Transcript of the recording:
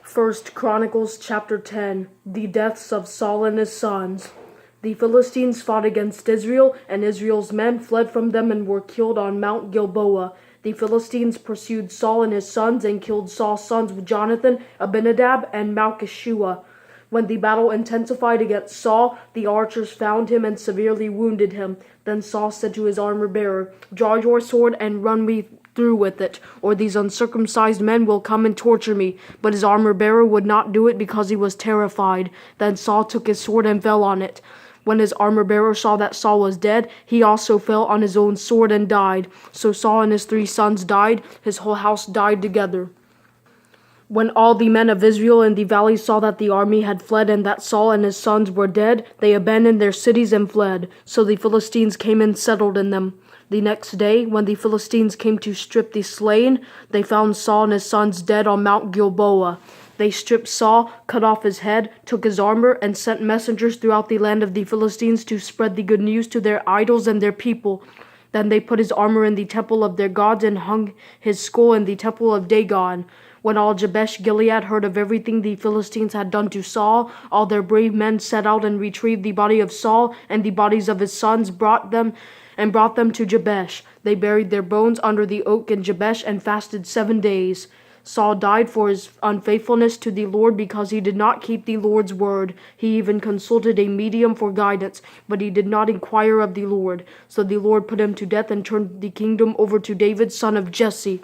First Chronicles Chapter 10. The deaths of Saul and his sons. The Philistines fought against Israel, and Israel's men fled from them and were killed on Mount Gilboa. The Philistines pursued Saul and his sons and killed Saul's sons with Jonathan, Abinadab, and Malchishua. When the battle intensified against Saul, the archers found him and severely wounded him. Then Saul said to his armor-bearer, "Draw your sword and run me through with it, or these uncircumcised men will come and torture me." But his armor-bearer would not do it because he was terrified. Then Saul took his sword and fell on it. When his armor-bearer saw that Saul was dead, he also fell on his own sword and died. So Saul and his 3 sons died. His whole house died together. When all the men of Israel in the valley saw that the army had fled and that Saul and his sons were dead, they abandoned their cities and fled. So the Philistines came and settled in them. The next day, when the Philistines came to strip the slain, they found Saul and his sons dead on Mount Gilboa. They stripped Saul, cut off his head, took his armor, and sent messengers throughout the land of the Philistines to spread the good news to their idols and their people. Then they put his armor in the temple of their gods and hung his skull in the temple of Dagon. When all Jabesh Gilead heard of everything the Philistines had done to Saul, all their brave men set out and retrieved the body of Saul and the bodies of his sons, brought them to Jabesh. They buried their bones under the oak in Jabesh and fasted 7 days. Saul died for his unfaithfulness to the Lord because he did not keep the Lord's word. He even consulted a medium for guidance, but he did not inquire of the Lord. So the Lord put him to death and turned the kingdom over to David, son of Jesse.